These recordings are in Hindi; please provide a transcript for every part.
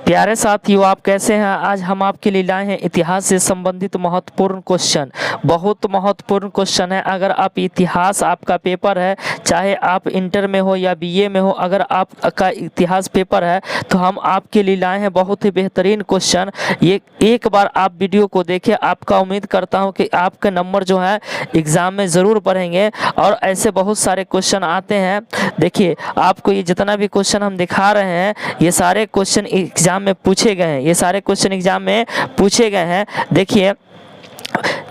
प्यारे साथियों, आप कैसे हैं। आज हम आपके लिए लाए हैं इतिहास से संबंधित महत्वपूर्ण क्वेश्चन। बहुत महत्वपूर्ण क्वेश्चन है। अगर आप इतिहास आपका पेपर है, चाहे आप इंटर में हो या बीए में हो, अगर आपका इतिहास पेपर है तो हम आपके लिए लाए हैं बहुत ही बेहतरीन क्वेश्चन। ये एक बार आप वीडियो को देखें। आपका उम्मीद करता हूँ कि आपके नंबर जो है एग्ज़ाम में ज़रूर बढ़ेंगे। और ऐसे बहुत सारे क्वेश्चन आते हैं। देखिए, आपको ये जितना भी क्वेश्चन हम दिखा रहे हैं, ये सारे क्वेश्चन एग्जाम में पूछे गए हैं। ये सारे क्वेश्चन एग्जाम में पूछे गए हैं। देखिए,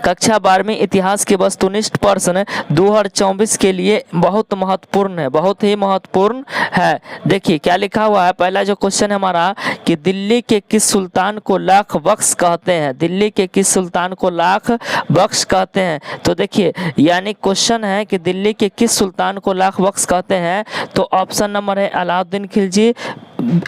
कक्षा 12वीं इतिहास के वस्तुनिष्ठ प्रश्न 2024 के लिए बहुत महत्वपूर्ण है, बहुत ही महत्वपूर्ण है। देखिए क्या लिखा हुआ है। पहला जो क्वेश्चन है हमारा कि दिल्ली के किस सुल्तान को लाख बख्श कहते हैं। दिल्ली के किस सुल्तान को लाख बख्श कहते हैं। तो देखिए, यानी क्वेश्चन है कि दिल्ली के किस सुल्तान को लाख बख्श कहते हैं। तो ऑप्शन नंबर है अलाउद्दीन खिलजी,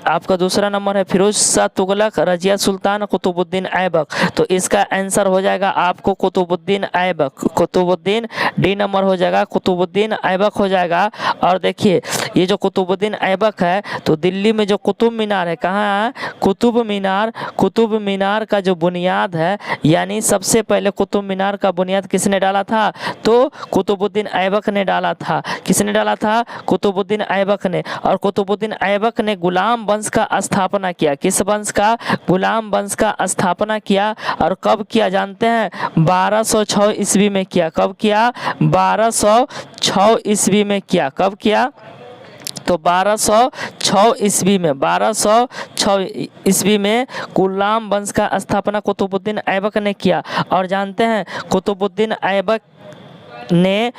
आपका दूसरा नंबर है फिरोज शाह तुगलक, रजिया सुल्तान, कुतुबुद्दीन ऐबक। तो इसका आंसर हो जाएगा आपको कुतुबुद्दीन ऐबक। कुतुबुद्दीन डी नंबर हो जाएगा, कुतुबुद्दीन ऐबक हो जाएगा। और देखिए, ये जो कुतुबुद्दीन ऐबक है, तो दिल्ली में जो कुतुब मीनार है, कहाँ है कुतुब मीनार। कुतुब मीनार का जो बुनियाद है, यानी सबसे पहले कुतुब मीनार का बुनियाद किसने डाला था। तो कुतुबुद्दीन ऐबक ने डाला था। किसने डाला था। कुतुबुद्दीन ऐबक ने। और कुतुबुद्दीन ऐबक ने गुलाम वंश का स्थापना किया। किस वंश का। गुलाम वंश का स्थापना किया। और कब किया जानते हैं। 1206 ईस्वी में किया। कब किया। 1206 ईस्वी में किया। कब किया। तो 1206 ईस्वी में, 1206 ईस्वी में गुलाम वंश का स्थापना कुतुबुद्दीन ऐबक ने किया। और जानते हैं कुतुबुद्दीन ऐबक ने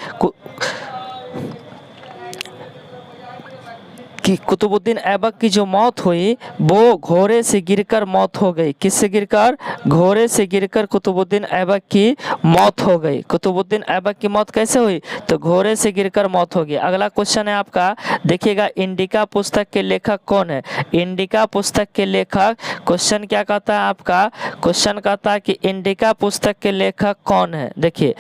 कि कुतुबुद्दीन ऐबक की जो मौत हुई वो घोड़े से गिरकर मौत हो गई। किससे गिरकर। घोड़े से गिरकर कुतुबुद्दीन ऐबक की मौत हो गई। कुतुबुद्दीन ऐबक की मौत कैसे हुई। तो घोड़े से गिरकर मौत हो गई। अगला क्वेश्चन है आपका, देखिएगा, इंडिका पुस्तक के लेखक कौन है। इंडिका पुस्तक के लेखक, क्वेश्चन क्या कहता है आपका। क्वेश्चन कहता है कि इंडिका पुस्तक के लेखक कौन है। देखिए,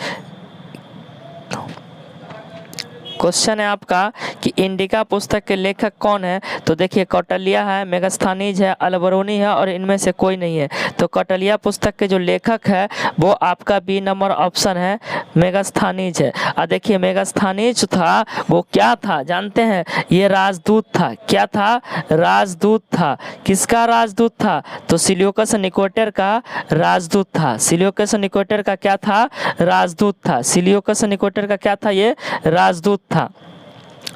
क्वेश्चन है आपका कि इंडिका पुस्तक के लेखक कौन है। तो देखिए, कौटिल्य है, मेगास्थनीज है, अलबरूनी है और इनमें से कोई नहीं है। तो कौटिल्य पुस्तक के जो लेखक है वो आपका बी नंबर ऑप्शन है, मेगास्थनीज है। और देखिए, मेगास्थनीज था वो क्या था जानते हैं। ये राजदूत था। क्या था। राजदूत था। किसका राजदूत था। तो सिल्यूकस निकेटर का राजदूत था। सिल्यूकस निकेटर का क्या था। राजदूत था। सिल्यूकस निकेटर का क्या था। ये राजदूत था।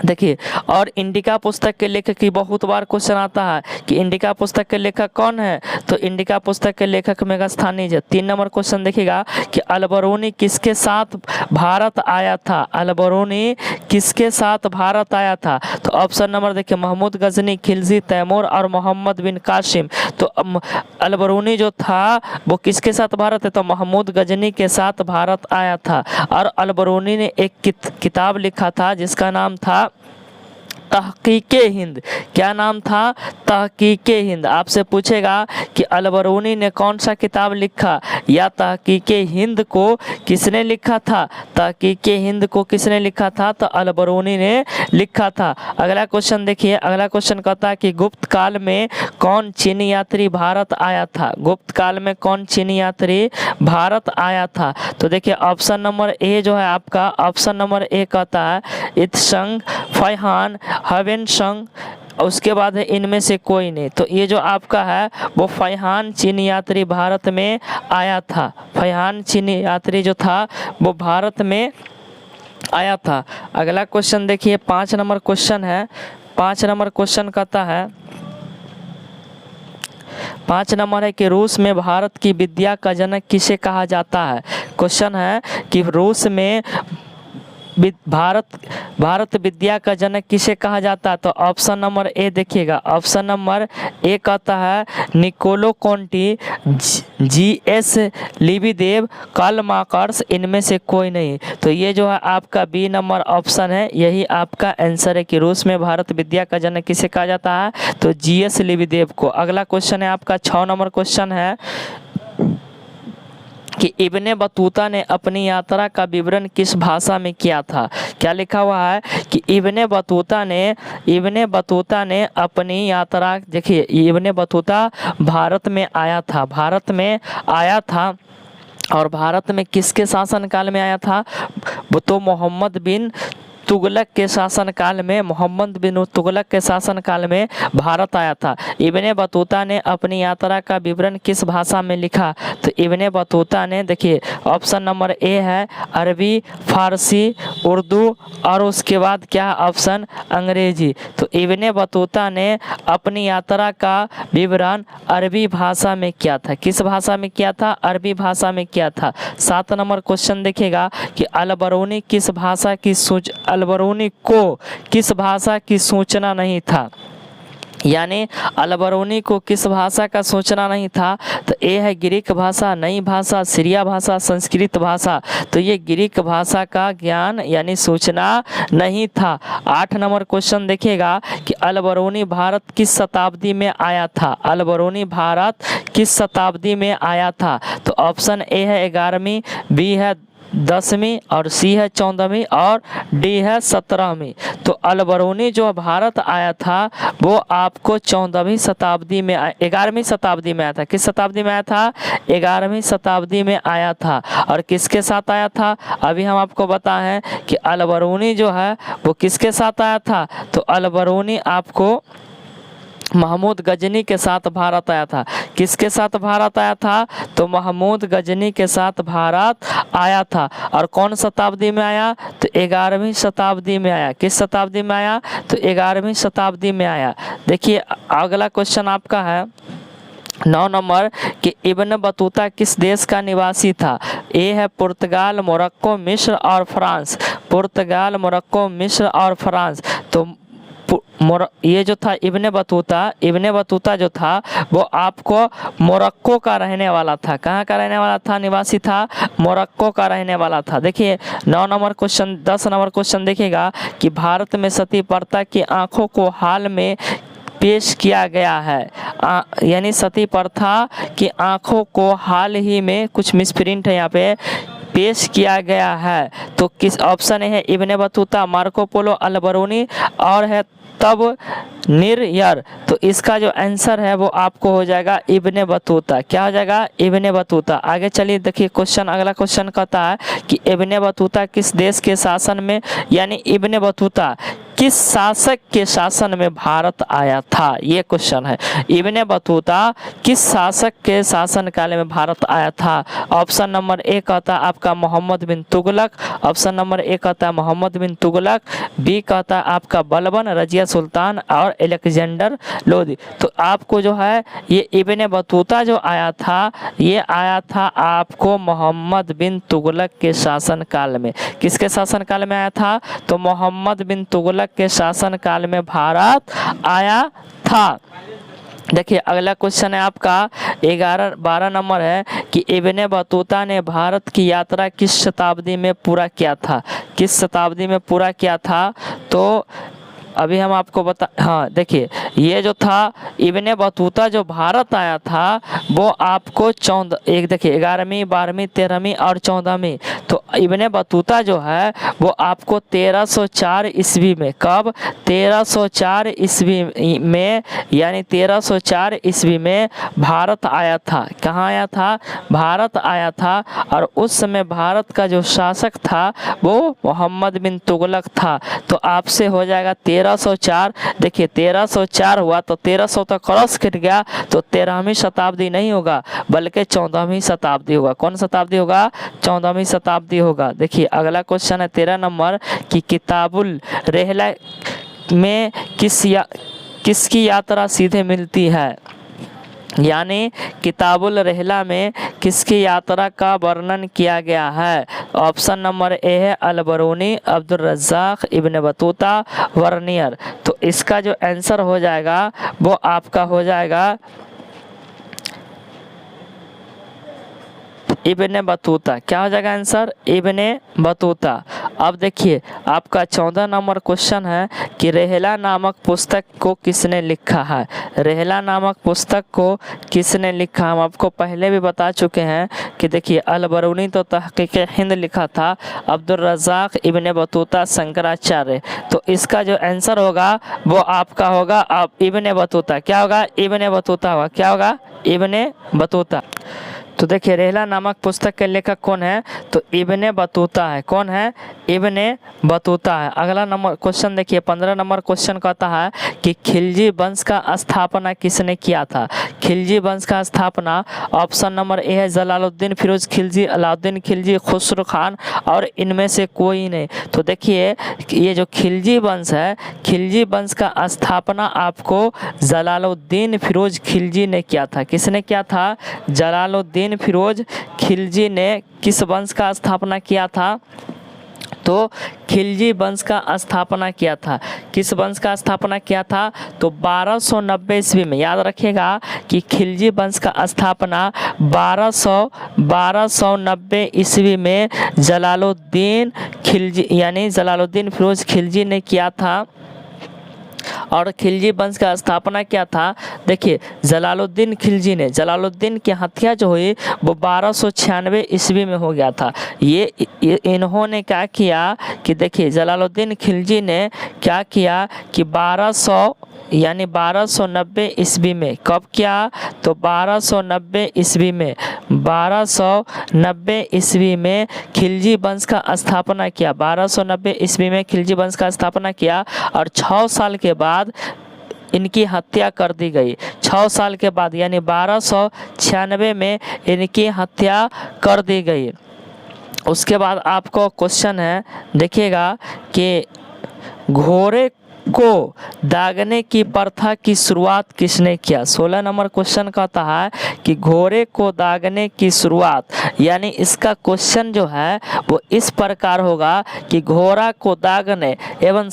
देखिए, और इंडिका पुस्तक के लेखक की बहुत बार क्वेश्चन आता है कि इंडिका पुस्तक के लेखक कौन है। तो इंडिका पुस्तक के लेखक मेगास्थनीज है। 3 नंबर क्वेश्चन देखिएगा कि अलबरूनी किसके साथ भारत आया था। अलबरूनी किसके साथ भारत आया था। तो ऑप्शन नंबर देखिए, महमूद गजनी, खिलजी, तैमूर और मोहम्मद बिन कासिम। तो अलबरूनी जो था वो किसके साथ भारत है। तो महमूद गजनी के साथ भारत आया था। और अलबरूनी ने एक किताब लिखा था जिसका नाम था तहकीके हिंद। क्या नाम था। तहकीके हिंद। आपसे पूछेगा कि अलबरूनी ने कौन सा किताब लिखा, या तहकीके हिंद को किसने लिखा था। तहकीके हिंद को किसने लिखा था। तो अलबरूनी ने लिखा था। अगला क्वेश्चन देखिए। अगला क्वेश्चन कहता है कि गुप्त काल में कौन चीनी यात्री भारत आया था। गुप्त काल में कौन चीनी यात्री भारत आया था। तो देखिए, ऑप्शन नंबर ए जो है आपका, ऑप्शन नंबर ए कहता है इत्संग, फैहान, हवेनसंग। उसके बाद है इनमें से कोई नहीं। तो ये जो आपका है वो फैहान चीनी यात्री भारत में आया था। फैहान चीनी यात्री जो था वो भारत में आया था। अगला क्वेश्चन देखिए, 5 नंबर क्वेश्चन है। 5 नंबर क्वेश्चन कहता है, 5 नंबर है कि रूस में भारत की विद्या का जनक किसे कहा जाता है। क्वेश्चन है कि रूस में भारत विद्या का जनक किसे कहा जाता है। तो ऑप्शन नंबर ए देखिएगा, ऑप्शन नंबर ए कहता है Niccolo Conti, G S. Lebedev, Karl Marx. इनमें से कोई नहीं। तो ये जो है आपका बी नंबर ऑप्शन है, यही आपका आंसर है कि रूस में भारत विद्या का जनक किसे कहा जाता है। तो जी.एस. लिबिदेव को। अगला क्वेश्चन है आपका 6 नंबर क्वेश्चन है कि इब्ने बतूता ने अपनी यात्रा का विवरण किस भाषा में किया था। क्या लिखा हुआ है कि इब्ने बतूता ने अपनी यात्रा, देखिए इब्ने बतूता भारत में आया था और भारत में किसके शासनकाल में आया था, वो तो मोहम्मद बिन तुगलक के शासनकाल में भारत आया था। इब्ने बतूता ने अपनी यात्रा का विवरण किस भाषा में लिखा, तो इब्ने बतूता ने, देखिए ऑप्शन नंबर ए है अरबी, फारसी, उर्दू और उसके बाद क्या है ऑप्शन अंग्रेजी। तो इब्ने बतूता ने अपनी यात्रा का विवरण अरबी भाषा में किया था। किस भाषा में किया था, अरबी भाषा में किया था। 7 नंबर क्वेश्चन देखिएगा कि अलबरूनी को किस भाषा की सूचना नहीं था, यानी अलबरूनी को किस भाषा का सूचना नहीं था, तो ए है ग्रीक भाषा, नई भाषा, सीरिया भाषा, संस्कृत भाषा। तो ये ग्रीक भाषा का ज्ञान यानी सूचना नहीं था। 8 नंबर क्वेश्चन देखिएगा कि अलबरूनी भारत किस शताब्दी में आया था, अलबरूनी भारत किस शताब्दी में आया था। तो ऑप्शन ए है 11वीं, बी है 10वीं और सी है 14वीं और डी है 17वीं। तो अलबरूनी जो भारत आया था वो आपको 14वीं शताब्दी में 11वीं शताब्दी में आया था। किस शताब्दी में आया था, 11वीं शताब्दी में आया था। और किसके साथ आया था, अभी हम आपको बताएं कि अलबरूनी जो है वो किसके साथ आया था, तो अलबरूनी आपको महमूद गजनी के साथ भारत आया था। किसके साथ भारत आया था, तो महमूद गजनी के साथ भारत आया था। और कौन शताब्दी में आया, तो 11वीं शताब्दी में आया। किस शताब्दी में आया, तो 11वीं शताब्दी में आया। देखिए अगला क्वेश्चन आपका है 9 नंबर कि इब्न बतूता किस देश का निवासी था। ए है पुर्तगाल, मोरक्को, मिस्र और फ्रांस। पुर्तगाल, मोरक्को, मिस्र और फ्रांस। तो ये जो था इब्ने बतूता जो था वो आपको मोरक्को का रहने वाला था। कहाँ का रहने वाला था, निवासी था, मोरक्को का रहने वाला था। देखिए 9 नंबर क्वेश्चन, 10 नंबर क्वेश्चन देखिएगा कि भारत में सती प्रथा की आंखों को हाल में पेश किया गया है, यानी सती प्रथा की आंखों को हाल ही में, कुछ मिसप्रिंट है यहाँ पे, पेश किया गया है। तो किस ऑप्शन है Ibn Battuta, Marco Polo, Al-Biruni और है तब निरयर। तो इसका जो आंसर है वो आपको हो जाएगा इब्ने बतूता। क्या हो जाएगा, इब्ने बतूता। आगे चलिए देखिए क्वेश्चन, अगला क्वेश्चन कहता है कि इब्ने बतूता किस देश के शासन में, यानी इब्ने बतूता किस शासक के शासन में भारत आया था, ये क्वेश्चन है। इब्ने बतूता किस शासक के शासन काल में भारत आया था। ऑप्शन नंबर ए कहता है आपका मोहम्मद बिन तुगलक, ऑप्शन नंबर ए कहता है मोहम्मद बिन तुगलक, बी कहता है आपका बलबन, रजिया सुल्तान और अलेक्जेंडर लोदी। तो आपको जो है ये इब्ने बतूता जो आया था, ये आया था आपको मोहम्मद बिन तुगलक के शासन काल में। किसके शासन काल में आया था, तो मोहम्मद बिन तुगलक के शासन काल में भारत आया था। देखिए अगला क्वेश्चन है आपका 12 नंबर है कि इब्ने बतूता ने भारत की यात्रा किस शताब्दी में पूरा किया था। किस शताब्दी में पूरा किया था, तो अभी हम आपको हाँ देखिए ये जो था इब्ने बतूता जो भारत आया था वो आपको 11वीं, 12वीं, 13वीं और 14वीं। तो इब्ने बतूता जो है वो आपको 1304 ईस्वी में, कब, 1304 ईस्वी में, यानी 1304 ईस्वी में भारत आया था। कहाँ आया था, भारत आया था। और उस समय भारत का जो शासक था वो मोहम्मद बिन तुगलक था। तो आपसे हो जाएगा 1304। देखिए 1304 हुआ तो 1300 तक क्रॉस कट गया, तो 13वीं शताब्दी नहीं होगा बल्कि 14वीं शताब्दी होगा। कौन शताब्दी होगा, 14वीं शताब्दी होगा। देखिए अगला क्वेश्चन है 13 नंबर कि किताबुल रहला में किसकी यात्रा सीधे मिलती है, यानी किताबुल रहला में किसकी यात्रा का वर्णन किया गया है। ऑप्शन नंबर ए है Al-Biruni, Abdul Razzaq, Ibn Battuta, vernier. तो इसका जो आंसर हो जाएगा वो आपका हो जाएगा इब्ने बतूता। क्या हो जाएगा आंसर? Ibn Battuta. अब देखिए आपका 14 नंबर क्वेश्चन है कि रेहला नामक पुस्तक को किसने लिखा है? रेहला नामक पुस्तक को किसने लिखा? हम आपको पहले भी बता चुके हैं कि देखिए अल बरूनी तो तहकीक हिंद लिखा था, अब्दुल रज़ाक, इब्ने बतूता, शंकराचार्य। तो इसका जो आंसर होगा वो आपका होगा अब इब्ने बतूता। क्या होगा? इब्ने बतूता होगा। क्या होगा? Ibn Battuta. तो देखिए रेहला नामक पुस्तक के लेखक कौन है? तो इब्ने बतूता है। कौन है? इब्ने बतूता है। अगला नंबर क्वेश्चन देखिए 15 नंबर क्वेश्चन कहता है कि खिलजी वंश का स्थापना किसने किया था? खिलजी वंश का स्थापना ऑप्शन नंबर ए है जलालुद्दीन फिरोज खिलजी, अलाउद्दीन खिलजी, खुसरो खान और इनमें से कोई नहीं। तो देखिए ये जो खिलजी वंश है, खिलजी वंश का स्थापना आपको जलालुद्दीन फिरोज खिलजी ने किया था। किसने किया था? जलालुद्दीन फिरोज खिलजी ने किस वंश का स्थापना किया था? तो खिलजी वंश का स्थापना किया था। किस वंश का स्थापना किया था? तो 1290 ईस्वी में। याद रखिएगा कि खिलजी वंश का स्थापना 1290 ईस्वी में जलालुद्दीन खिलजी यानी जलालुद्दीन फिरोज खिलजी ने किया था। और खिलजी वंश का स्थापना क्या था? देखिए जलालुद्दीन खिलजी ने, जलालुद्दीन की हत्या जो हुई वो 1296 ईस्वी में हो गया था। ये इन्होंने क्या किया कि देखिए जलालुद्दीन खिलजी ने क्या किया कि 1290 ईस्वी में। कब किया? तो 1290 ईस्वी में। 1290 ईस्वी में खिलजी वंश का स्थापना किया। 1290 ईस्वी में खिलजी वंश का स्थापना किया और 6 साल के बाद इनकी हत्या कर दी गई। 6 साल के बाद यानी 1296 में इनकी हत्या कर दी गई। उसके बाद आपको क्वेश्चन है देखिएगा कि घोड़े को दागने की प्रथा की शुरुआत किसने किया? 16 नंबर क्वेश्चन कहता है कि घोड़े को दागने की शुरुआत, यानी इसका क्वेश्चन जो है वो इस प्रकार होगा कि घोड़ा को दागने एवं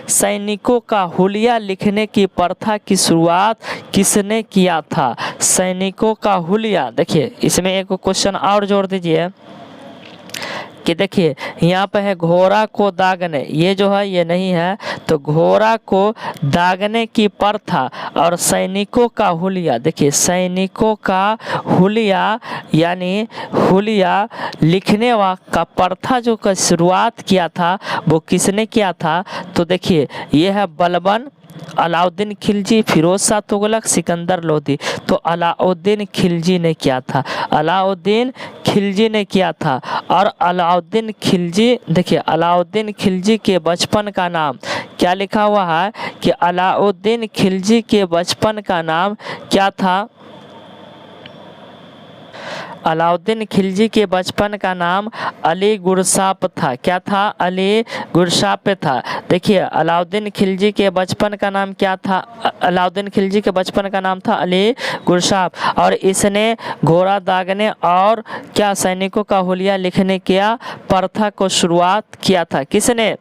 सैनिकों का हुलिया लिखने की प्रथा की शुरुआत किसने किया था? सैनिकों का हुलिया। देखिए इसमें एक क्वेश्चन और जोड़ दीजिए कि देखिए यहाँ पे है घोड़ा को दागने, ये जो है ये नहीं है। तो घोड़ा को दागने की प्रथा और सैनिकों का हुलिया। देखिए सैनिकों का हुलिया यानी हुलिया लिखने का प्रथा जो का शुरुआत किया था वो किसने किया था? तो देखिए ये है बलबन, अलाउद्दीन खिलजी, फिरोज शाह तुगलक, सिकंदर लोदी। तो अलाउद्दीन खिलजी ने किया था। अलाउद्दीन खिलजी ने किया था। और अलाउद्दीन खिलजी, देखिए अलाउद्दीन खिलजी के बचपन का नाम क्या लिखा हुआ है कि अलाउद्दीन खिलजी के बचपन का नाम क्या था? अलाउद्दीन खिलजी के बचपन का नाम अली गुरसाप था। क्या था? अली गुरसाप था। देखिए अलाउद्दीन खिलजी के बचपन का नाम क्या था? अलाउद्दीन खिलजी के बचपन का नाम था अली गुरसाप। और इसने घोड़ा दागने और क्या सैनिकों का हुलिया लिखने की प्रथा को शुरुआत किया था। किसने?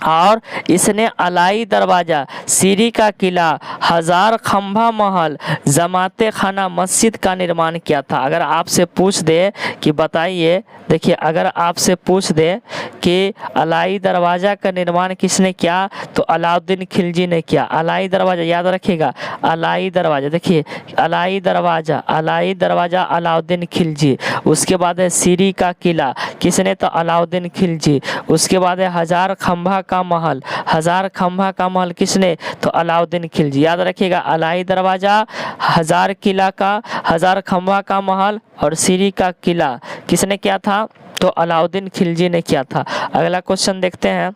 और इसने अलाई दरवाज़ा, सीरी का किला, हजार खंभा महल, जमाते खाना मस्जिद का निर्माण किया था। अगर आपसे पूछ दे कि बताइए, देखिए अगर आपसे पूछ दे कि अलाई दरवाज़ा का निर्माण किसने किया तो अलाउद्दीन खिलजी ने किया। अलाई दरवाज़ा याद रखिएगा, अलाई दरवाज़ा। देखिए अलाई दरवाज़ा, अलाई दरवाज़ा अलाउद्दीन खिलजी। उसके बाद है सीरी का किला, किसने? तो अलाउद्दीन खिलजी। उसके बाद है हजार खंभा का महल, हजार खंभा का महल किसने? तो अलाउद्दीन खिलजी। याद रखिएगा अलाई दरवाज़ा, हजार किला का, हजार खंभा का महल और सीरी का किला किसने किया था? तो अलाउद्दीन खिलजी ने किया था। अगला क्वेश्चन देखते हैं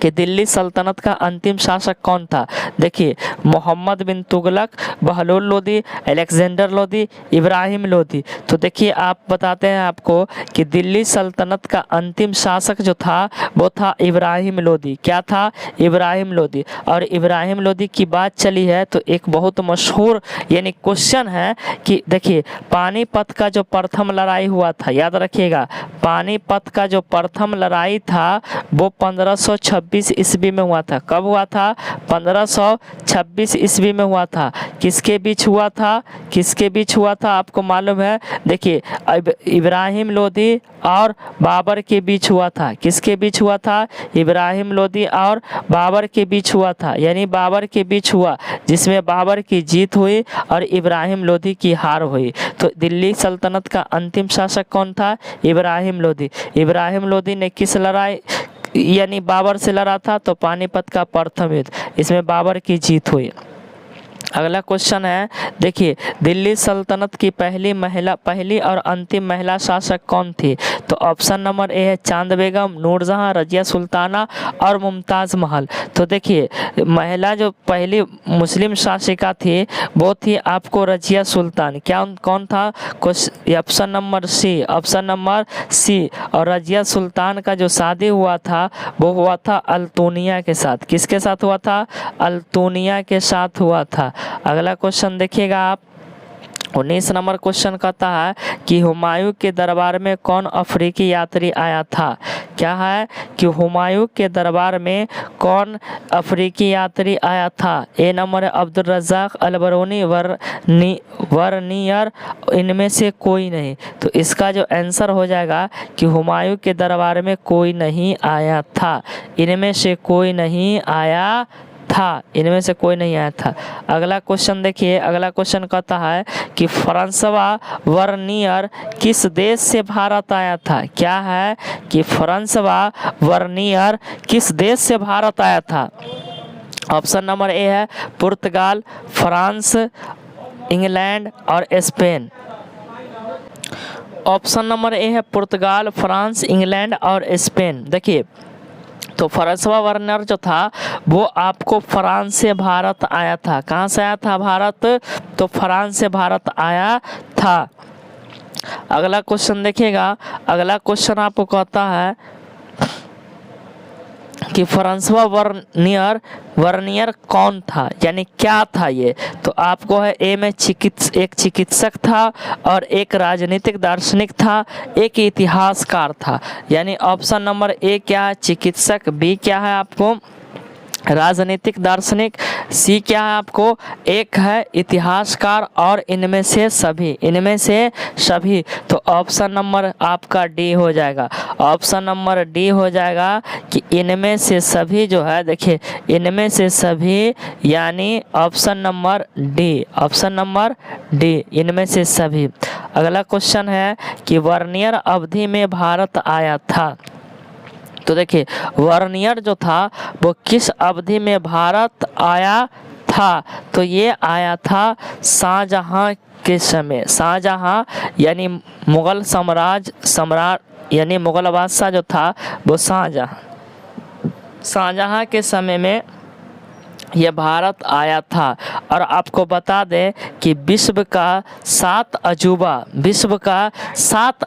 कि दिल्ली सल्तनत का अंतिम शासक कौन था? देखिए मोहम्मद बिन तुगलक, बहलोल लोदी, अलेक्जेंडर लोदी, इब्राहिम लोदी। तो देखिए आप बताते हैं आपको कि दिल्ली सल्तनत का अंतिम शासक जो था वो था इब्राहिम लोदी। क्या था? इब्राहिम लोदी। और इब्राहिम लोदी की बात चली है तो एक बहुत मशहूर यानी क्वेश्चन है कि देखिए पानीपत का जो प्रथम लड़ाई हुआ था, याद रखिएगा पानीपत का जो प्रथम लड़ाई था वो 1526 1526 ईस्वी में हुआ था। कब हुआ था? 1526 ईस्वी में हुआ था। किसके बीच हुआ था? किसके बीच हुआ था आपको मालूम है? देखिए इब्राहिम लोदी और बाबर के बीच हुआ था। किसके बीच हुआ था? इब्राहिम लोदी और बाबर के बीच हुआ था, यानी बाबर के बीच हुआ, जिसमें बाबर की जीत हुई और इब्राहिम लोदी की हार हुई। तो दिल्ली सल्तनत का अंतिम शासक कौन था? इब्राहिम लोदी। इब्राहिम लोदी ने किस लड़ाई यानी बाबर से लड़ा था? तो पानीपत का प्रथम युद्ध, इसमें बाबर की जीत हुई। अगला क्वेश्चन है, देखिए दिल्ली सल्तनत की पहली और अंतिम महिला शासक कौन थी? तो ऑप्शन नंबर ए है चांद बेगम, नूरजहां, रजिया सुल्ताना और मुमताज़ महल। तो देखिए महिला जो पहली मुस्लिम शासिका थी वो थी आपको रजिया सुल्तान। क्या कौन था? Option number C, option number C. और रजिया सुल्तान का जो शादी हुआ था वो हुआ था अल्तुनिया के साथ। किसके साथ हुआ था? अल्तुनिया के साथ हुआ था। अगला क्वेश्चन देखिएगा आप, 19 नंबर क्वेश्चन कहता है कि हुमायूं के दरबार में कौन अफ्रीकी यात्री आया था? क्या है कि हुमायूं के दरबार में कौन अफ्रीकी यात्री आया था? ए नंबर है अब्दुल रज़्ज़ाक़, अलबरूनी, वर्नियर, इनमें से कोई नहीं। तो इसका जो आंसर हो जाएगा कि हुमायूं के दरबार में कोई नहीं आया था, इनमें से कोई नहीं आया था, इनमें से कोई नहीं आया था। अगला क्वेश्चन देखिए, अगला क्वेश्चन कहता है कि फ्रांसवा वर्नियर किस देश से भारत आया था? क्या है कि फ्रांसवा वर्नियर किस देश से भारत आया था? ऑप्शन नंबर ए है पुर्तगाल, फ्रांस, इंग्लैंड और स्पेन। ऑप्शन नंबर ए है पुर्तगाल, फ्रांस, इंग्लैंड और स्पेन। देखिए तो फ्रांसवा वर्नर जो था वो आपको फ्रांस से भारत आया था। कहाँ से आया था भारत? तो फ्रांस से भारत आया था। अगला क्वेश्चन देखिएगा, अगला क्वेश्चन आपको कहता है कि फ्रांसवा वर्नियर कौन था, यानी क्या था ये? तो आपको है ए में एक चिकित्सक था और एक राजनीतिक दार्शनिक था, एक इतिहासकार था। यानी ऑप्शन नंबर ए क्या है? चिकित्सक, बी क्या है आपको? राजनीतिक दार्शनिक, सी क्या है आपको? एक है इतिहासकार और इनमें से सभी। तो ऑप्शन नंबर आपका डी हो जाएगा। ऑप्शन नंबर डी हो जाएगा कि इनमें से सभी जो है, देखिए इनमें से सभी, यानी option number D, option number D, इनमें से सभी। अगला क्वेश्चन है कि वर्नियर अवधि में भारत आया था। तो देखिए वर्नियर जो था वो किस अवधि में भारत आया था? तो ये आया था शाहजहां के समय। शाहजहां यानी मुगल सम्राट यानी मुगल बादशाह जो था वो शाहजहां के समय में यह भारत आया था। और आपको बता दें कि विश्व का 7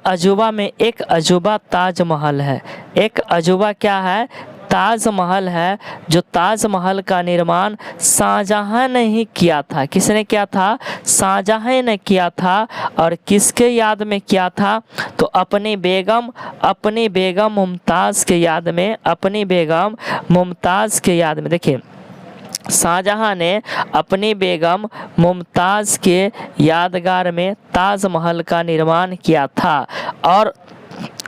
अजूबा में एक अजूबा ताजमहल है। एक अजूबा क्या है? ताजमहल है, जो ताजमहल का निर्माण शाहजहां ने ही किया था। किसने किया था? शाहजहां ने किया था। और किसके याद में किया था? तो अपनी बेगम मुमताज़ के याद में, अपनी बेगम मुमताज़ के याद में। देखिए शाहजहां ने अपनी बेगम मुमताज़ के यादगार में ताजमहल का निर्माण किया था। और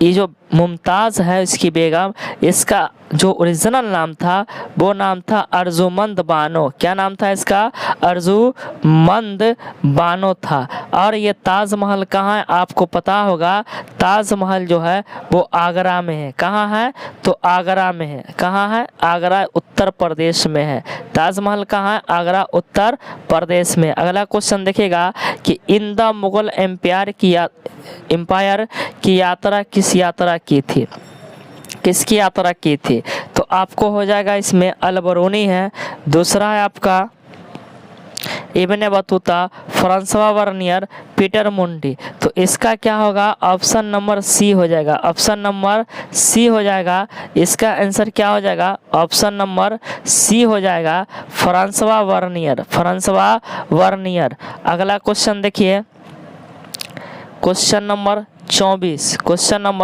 ये जो मुमताज़ है इसकी बेगम, इसका जो ओरिजिनल नाम था वो नाम था अर्जुमंद बानो। क्या नाम था इसका? अर्जुमंद बानो था। और ये ताजमहल कहाँ है आपको पता होगा? ताजमहल जो है वो आगरा में है। कहाँ है? तो आगरा में है। कहाँ है? आगरा उत्तर प्रदेश में है। ताजमहल कहाँ है? आगरा उत्तर प्रदेश में। अगला क्वेश्चन देखिएगा कि इन द मुगल एम्पायर की यात्रा किस यात्रा की थी? किसकी यात्रा की थी? तो आपको हो जाएगा इसमें अलबरूनी है, दूसरा है आपका Ibn Battuta, Francois vernier, Peter मुंडी। तो इसका क्या होगा? ऑप्शन नंबर सी हो जाएगा। ऑप्शन नंबर सी हो जाएगा। इसका आंसर क्या हो जाएगा? ऑप्शन नंबर सी हो जाएगा, फ्रांसवा वर्नियर। अगला क्वेश्चन देखिए, क्वेश्चन नंबर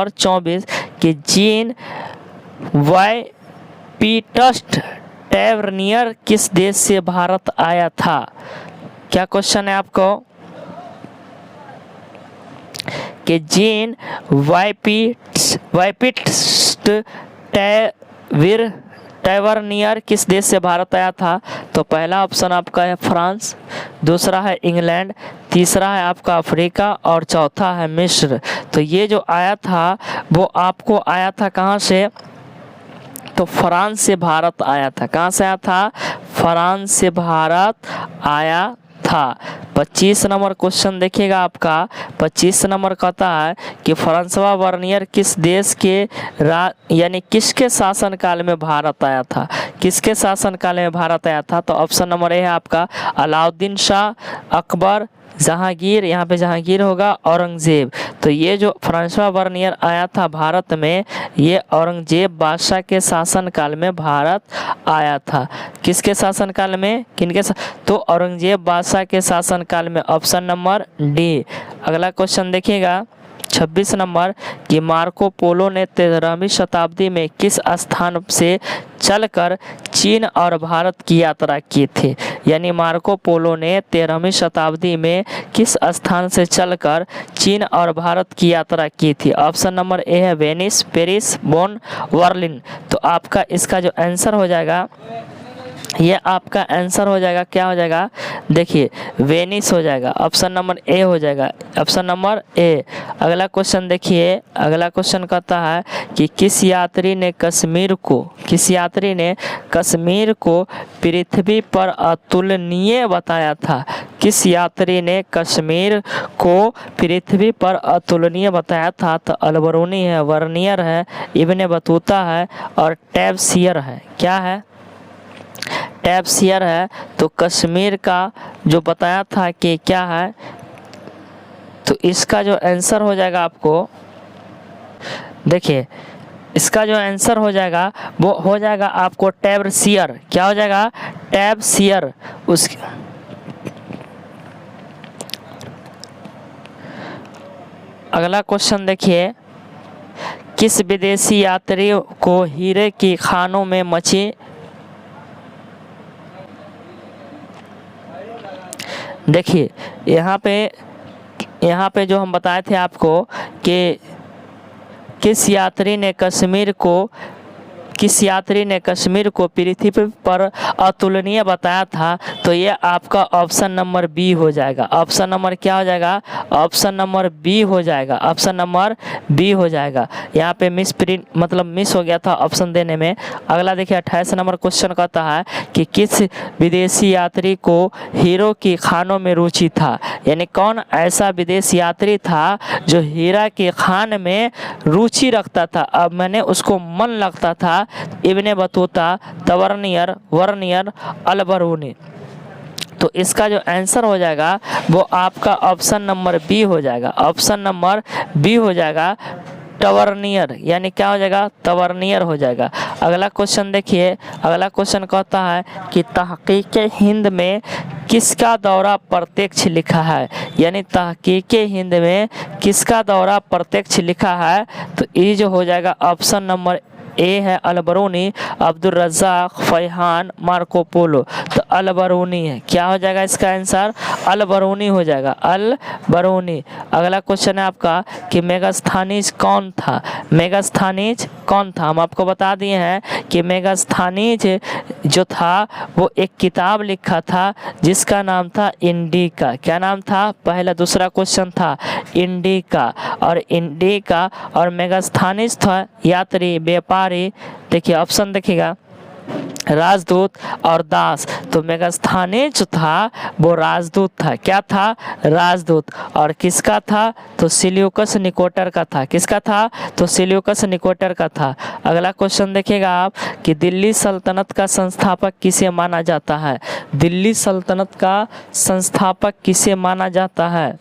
24 कि जीन पीटस्ट टैवर्नियर किस देश से भारत आया था? क्या क्वेश्चन है आपको कि जीन वाइपिटस्ट टैवर्नियर किस देश से भारत आया था? तो पहला ऑप्शन आपका है फ्रांस, दूसरा है इंग्लैंड, तीसरा है आपका अफ्रीका और चौथा है मिस्र। तो ये जो आया था वो आपको आया था कहाँ से? तो फ्रांस से भारत आया था। कहाँ से आया था? फ्रांस से भारत आया था। 25 नंबर क्वेश्चन देखिएगा आपका। 25 नंबर कहता है कि फ्रांसवा वर्नियर किस देश के यानी किसके शासनकाल में भारत आया था? किसके शासनकाल में भारत आया था? तो ऑप्शन नंबर ए है आपका अलाउद्दीन शाह, अकबर, जहांगीर, यहाँ पे जहांगीर होगा, औरंगजेब। तो ये जो फ्रांसवा वर्नियर आया था भारत में, ये औरंगजेब बादशाह के शासनकाल में भारत आया था। किसके शासनकाल में? किनके तो औरंगजेब बादशाह के शासनकाल में। Option number D. अगला क्वेश्चन देखिएगा 26 नंबर कि मार्को पोलो ने 13वीं शताब्दी में किस स्थान से चलकर चीन और भारत की यात्रा की थी? यानी मार्को पोलो ने 13वीं शताब्दी में किस स्थान से चलकर चीन और भारत की यात्रा की थी? ऑप्शन नंबर ए है वेनिस, पेरिस, बोन, बर्लिन। तो आपका इसका जो आंसर हो जाएगा, ये आपका आंसर हो जाएगा, क्या हो जाएगा? देखिए वेनिस हो जाएगा। ऑप्शन नंबर ए हो जाएगा, ऑप्शन नंबर ए। अगला क्वेश्चन देखिए। अगला क्वेश्चन कहता है कि किस यात्री ने कश्मीर को पृथ्वी पर अतुलनीय बताया था? किस यात्री ने कश्मीर को पृथ्वी पर अतुलनीय बताया था? तो अलबरूनी है, वर्नियर है, इब्ने बतूता है और टैबसियर है। क्या है? टैबसियर है। तो कश्मीर का जो बताया था कि क्या है, तो इसका जो आंसर हो जाएगा आपको, देखिए इसका जो आंसर हो जाएगा वो हो जाएगा आपको टैबसियर। क्या हो जाएगा? टैबसियर। उसके अगला क्वेश्चन देखिए। किस विदेशी यात्री को हीरे की खानों में मछली देखिए यहाँ पे जो हम बताए थे आपको कि किस यात्री ने कश्मीर को पृथ्वी पर अतुलनीय बताया था? तो ये आपका ऑप्शन नंबर बी हो जाएगा। ऑप्शन नंबर क्या हो जाएगा? ऑप्शन नंबर बी हो जाएगा। ऑप्शन नंबर बी हो जाएगा। यहाँ पे मिस हो गया था ऑप्शन देने में। अगला देखिए 28 नंबर क्वेश्चन कहता है कि किस विदेशी यात्री को हीरो की खानों में रुचि था? यानी कौन ऐसा विदेशी यात्री था जो हीरा की खान में रुचि रखता था, अब मैंने उसको मन लगता था? Ibn Battuta, तवर्नियर, vernier, Al-Biruni. तो इसका जो आंसर हो जाएगा वो आपका ऑप्शन नंबर बी हो जाएगा। ऑप्शन नंबर बी हो जाएगा टवर्नियर। यानी क्या हो जाएगा? तवर्नियर हो जाएगा। अगला क्वेश्चन देखिए। अगला क्वेश्चन कहता है कि तहकीक हिंद में किसका दौरा प्रत्यक्ष लिखा है? यानी तहकीक हिंद में किसका दौरा प्रत्यक्ष लिखा है? तो ये जो हो जाएगा ऑप्शन नंबर ए है अलबरूनी, अब्दुल रज़्ज़ाक, फैहान, मार्को पोलो। तो अलबरूनी है। क्या हो जाएगा इसका आंसर? अलबरूनी हो जाएगा, अलबरूनी। अगला क्वेश्चन है आपका कि मेगास्थनीज कौन था? मेगास्थनीज कौन था? हम आपको बता दिए हैं कि मेगास्थनीज जो था वो एक किताब लिखा था जिसका नाम था इंडिका। क्या नाम था? पहला दूसरा क्वेश्चन था इंडिका। और मेगास्थनीज था यात्री, व्यापारी। देखिए ऑप्शन देखिएगा राजदूत और दास। तो मेगास्थनीज जो था वो राजदूत था। क्या था? राजदूत। और किसका था? तो सिल्यूकस निकोटर का था। किसका था? तो सिल्यूकस निकोटर का था। अगला क्वेश्चन देखिएगा आप कि दिल्ली सल्तनत का संस्थापक किसे माना जाता है? दिल्ली सल्तनत का संस्थापक किसे माना जाता है?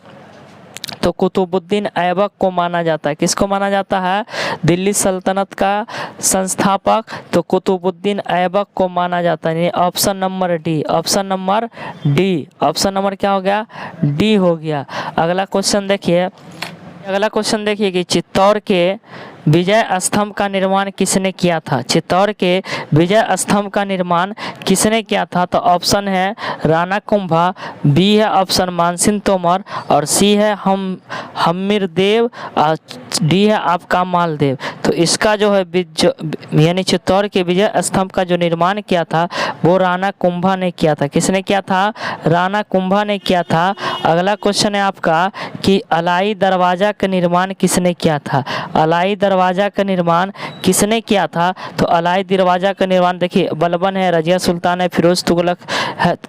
तो कुतुबुद्दीन ऐबक को माना जाता है। किसको माना जाता है? दिल्ली सल्तनत का संस्थापक तो कुतुबुद्दीन ऐबक को माना जाता है। Option number D. Option number D. Option number क्या हो गया? डी हो गया। अगला क्वेश्चन देखिए। कि चित्तौड़ के विजय स्तंभ का निर्माण किसने किया था? चित्तौड़ के विजय स्तंभ का निर्माण किसने किया था? तो ऑप्शन है राणा कुंभा, बी है ऑप्शन मानसिंह तोमर, और सी है हम्मीरदेव, और डी है आपका मालदेव। तो इसका जो है यानी चित्तौड़ के विजय स्तंभ का जो निर्माण किया था वो राणा कुंभा ने किया था। किसने किया था? राणा कुंभा ने किया था। अगला क्वेश्चन है आपका कि अलाई दरवाज़ा का निर्माण किसने किया था? अलाई दरवाज़ा का निर्माण किसने किया था? तो अलाई दरवाज़ा का निर्माण देखिए बलबन है, रजिया सुल्तान है, फिरोज तुगलक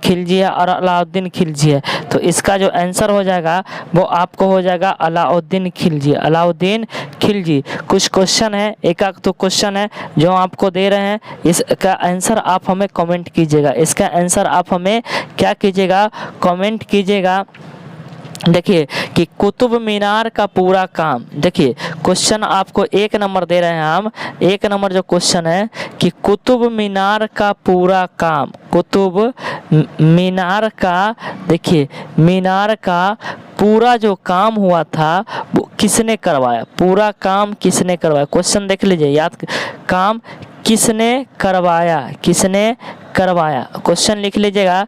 खिलजी है और अलाउद्दीन खिलजी है। तो इसका जो आंसर हो जाएगा वो आपको हो जाएगा अलाउद्दीन खिलजी, अलाउद्दीन खिलजी। कुछ क्वेश्चन है, एक आध तो क्वेश्चन है जो आपको दे रहे हैं, इसका आंसर आप हमें कमेंट कीजिएगा। इसका आंसर आप हमें क्या कीजिएगा? कमेंट कीजिएगा। देखिए कि कुतुब मीनार का पूरा काम, देखिए क्वेश्चन आपको एक नंबर दे रहे हैं हम, एक नंबर जो क्वेश्चन है कि कुतुब मीनार का पूरा काम, कुतुब मीनार का, देखिए मीनार का पूरा जो काम हुआ था वो किसने करवाया? पूरा काम किसने करवाया? क्वेश्चन देख लीजिए, याद, काम किसने करवाया? किसने करवाया? क्वेश्चन लिख लीजिएगा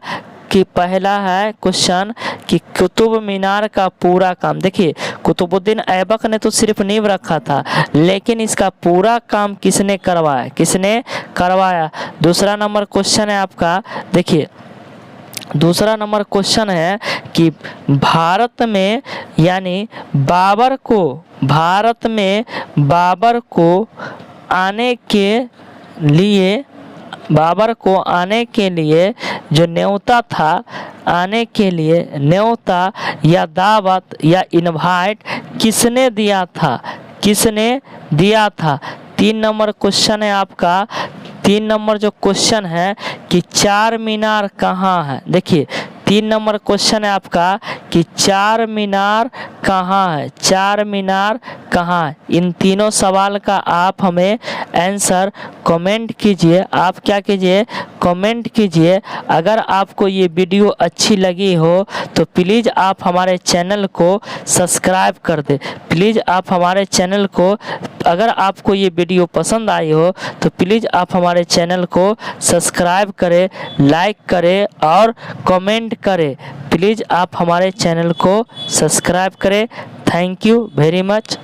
कि पहला है क्वेश्चन कि कुतुब मीनार का पूरा काम, देखिए कुतुबुद्दीन ऐबक ने तो सिर्फ नींव रखा था, लेकिन इसका पूरा काम किसने करवाया? किसने करवाया? दूसरा नंबर क्वेश्चन है आपका, देखिए दूसरा नंबर क्वेश्चन है कि भारत में यानी बाबर को, भारत में बाबर को आने के लिए, बाबर को आने के लिए जो न्योता था, आने के लिए न्योता या दावत या इनवाइट किसने दिया था? किसने दिया था? 3 नंबर क्वेश्चन है आपका, 3 नंबर जो क्वेश्चन है कि चार मीनार कहाँ है? देखिए 3 नंबर क्वेश्चन है आपका कि चार मीनार कहाँ है? चार मीनार कहाँ है? इन तीनों सवाल का आप हमें आंसर कमेंट कीजिए। आप क्या कीजिए? कमेंट कीजिए। अगर आपको ये वीडियो अच्छी लगी हो तो प्लीज़ आप हमारे चैनल को सब्सक्राइब कर दें। प्लीज़ आप हमारे चैनल को, अगर आपको ये वीडियो पसंद आई हो तो प्लीज़ आप हमारे चैनल को सब्सक्राइब करें, लाइक करें और कमेंट करें। प्लीज़ आप हमारे चैनल को सब्सक्राइब करें। Thank you very much.